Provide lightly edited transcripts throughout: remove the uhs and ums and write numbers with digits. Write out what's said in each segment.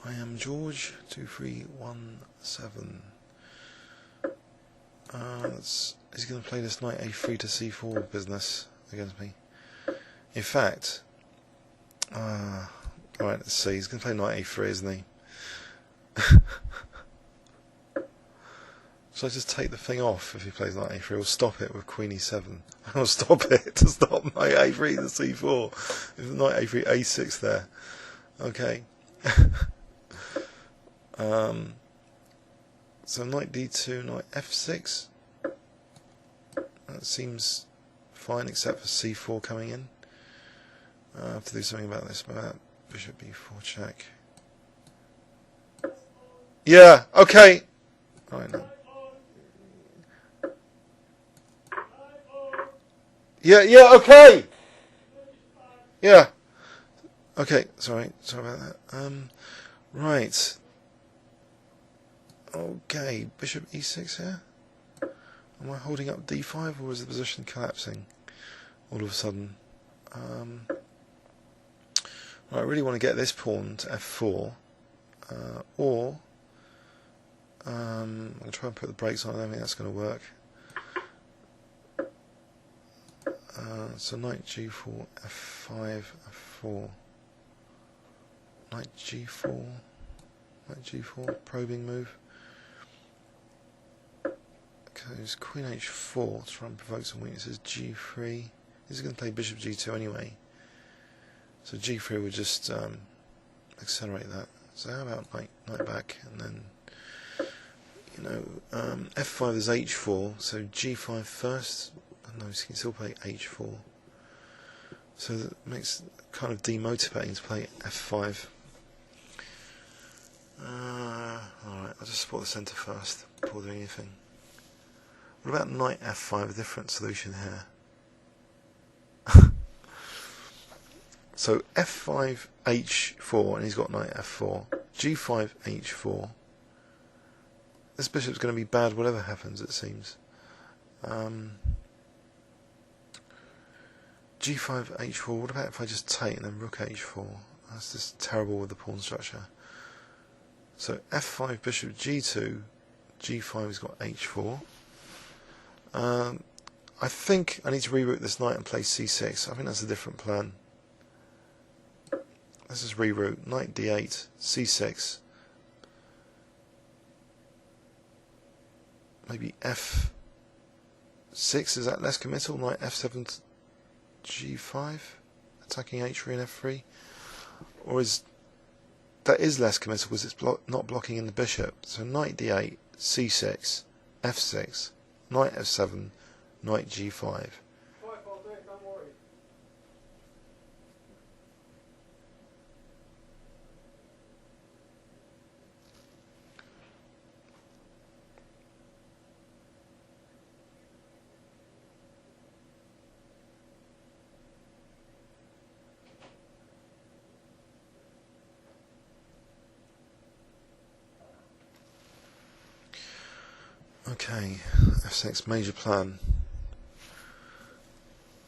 IM Joorge 2317. He's going to play this knight a3 to c4 business against me. In fact, alright, let's see. He's going to play knight a3, isn't he? Shall I just take the thing off if he plays knight a3, or stop it with queen e7? I'll stop it to stop knight a3 to c4. If knight a3 a6 there. Okay. So knight d2, knight f6. That seems fine, except for c4 coming in. I have to do something about this. About bishop b4 check. Yeah. Okay. Right now. Yeah. Yeah. Okay. Yeah. Okay. Sorry about that. Right. Okay, bishop e6 here. Am I holding up d5, or is the position collapsing all of a sudden? Right, I really want to get this pawn to f4, or I'm going to try and put the brakes on. I don't think that's going to work. So knight g4, f5, f4, knight g4, probing move. Okay, there's queen h4 to try and provoke some weaknesses. g3. This is going to play bishop g2 anyway. So g3 would just accelerate that. So how about knight back, and then f5 is h4. So g5 first. No, you can still play h4. So that makes it kind of demotivating to play f5. Alright, I'll just support the centre first before doing anything. What about knight f5, a different solution here? So f5, h4, and he's got knight f4. g5, h4. This bishop's going to be bad whatever happens, it seems. g5, h4, what about if I just take and then rook h4? That's just terrible with the pawn structure. So f5, bishop g2, g5 has got h4. I think I need to reroute this knight and play c6. I think that's a different plan. Let's just reroute. Knight d8, c6. Maybe f6, is that less committal? Knight f7 g5, attacking h3 and f3, or is that less committal because it's not blocking in the bishop? So knight d8, c6, f6, knight f7, knight g5. Okay, f6, major plan.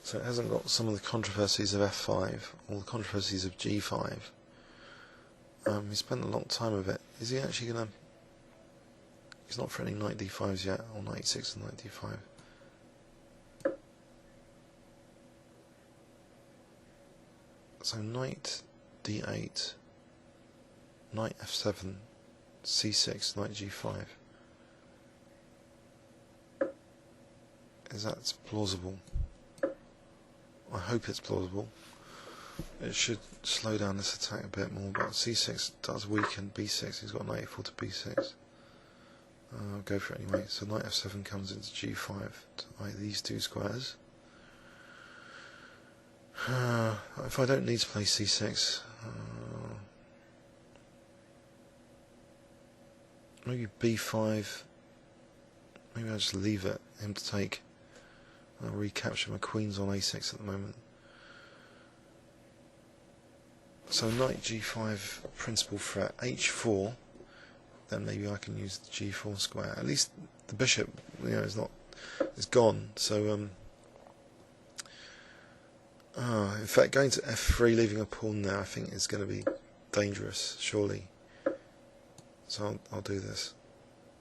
So it hasn't got some of the controversies of f5, or the controversies of g5. He spent a long time with it. Is he actually going to... He's not threatening knight d5s yet, or knight e6 and knight d5. So knight d8, knight f7, c6, knight g5. Is that plausible? I hope it's plausible. It should slow down this attack a bit more, but c6 does weaken b6. He's got knight a4 to b6. I'll go for it anyway. So knight f7 comes into g5 to like these two squares. If I don't need to play c6, maybe b5. Maybe I'll just leave it, him to take. I'll recapture my queens on a6 at the moment. So knight g5, principal threat. h4, then maybe I can use the g4 square. At least the bishop, is gone. So in fact, going to f3, leaving a pawn there, I think is going to be dangerous. Surely, So I'll do this.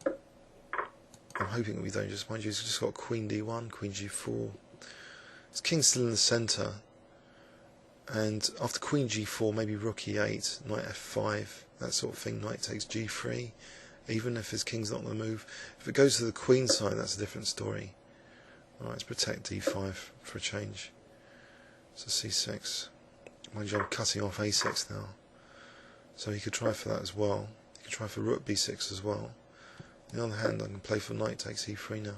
I'm hoping it'll be dangerous. Mind you, he's just got Queen D1, Queen G4. His king's still in the centre. And after Queen G4, maybe Rook E8, Knight F5, that sort of thing. Knight takes G3, even if his king's not going to move. If it goes to the Queen side, that's a different story. Alright, let's protect D5 for a change. So C6. Mind you, I'm cutting off A6 now. So he could try for that as well. He could try for Rook B6 as well. On the other hand, I can play for Knight takes E3 now,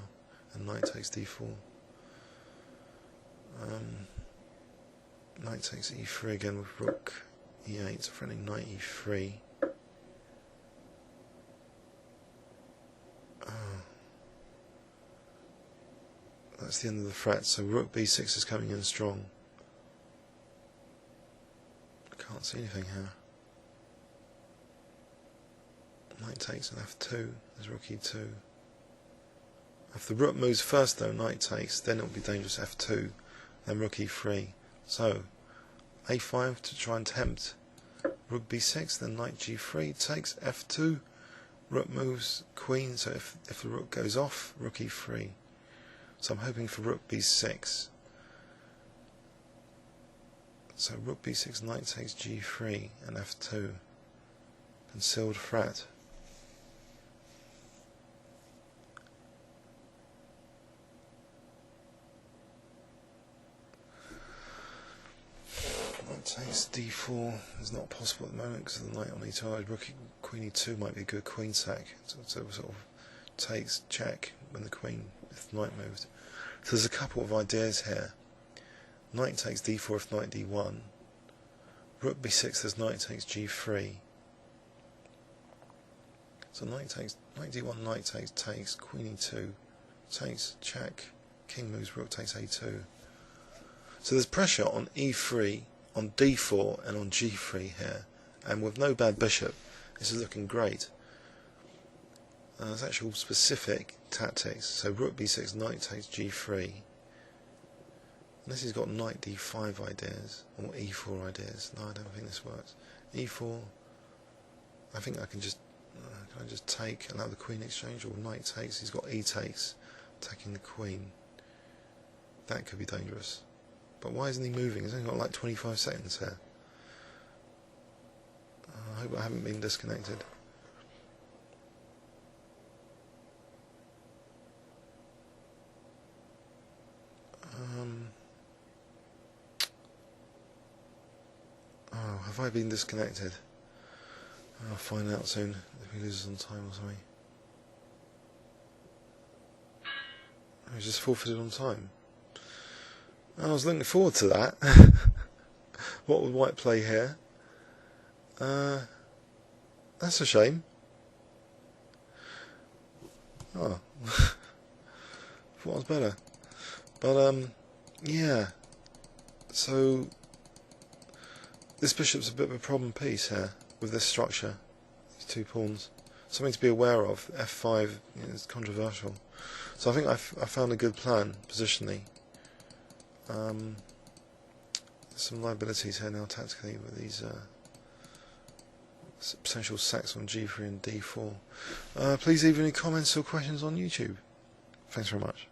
and Knight takes D4. Knight takes E3 again with Rook E8, threatening Knight E3. That's the end of the threat, so Rook B6 is coming in strong. I can't see anything here. Knight takes an F2, there's Rook E2. If the Rook moves first though, Knight takes, then it will be dangerous F2, then Rook E3. So, A5 to try and tempt Rook B6, then Knight G3 takes F2, Rook moves Queen, so if the Rook goes off, Rook E3. So I'm hoping for Rook B6. So Rook B6, Knight takes G3 and F2. Concealed threat. Knight takes D4 is not possible at the moment because of the Knight on E2. Rook Queen E2 might be a good queen sack. So it sort of takes check when the Queen, if the Knight moved. So there's a couple of ideas here. Knight takes D4 if Knight D1. Rook B6 as Knight takes G3. So Knight D1, Knight takes, Queen E2, takes, check, King moves, Rook takes A2. So there's pressure on E3, on D4 and on G3 here, and with no bad bishop, this is looking great. There's actual specific tactics. So Rook B6, Knight takes G3. Unless he's got Knight D5 ideas or E4 ideas. No, I don't think this works. E4. I think I can just take, allow the Queen exchange, or Knight takes. He's got E takes, attacking the Queen. That could be dangerous. But why isn't he moving? He's only got like 25 seconds here. I hope I haven't been disconnected. Oh, have I been disconnected? I'll find out soon if he loses on time or something. Oh, he's just forfeited on time. I was looking forward to that. What would White play here? That's a shame. Oh, thought I was better. But yeah. So this bishop's a bit of a problem piece here with this structure. These two pawns. Something to be aware of. F5 is controversial. So I think I found a good plan positionally. There's some liabilities here now tactically with these potential sacks on G3 and D4. Please leave any comments or questions on YouTube. Thanks very much.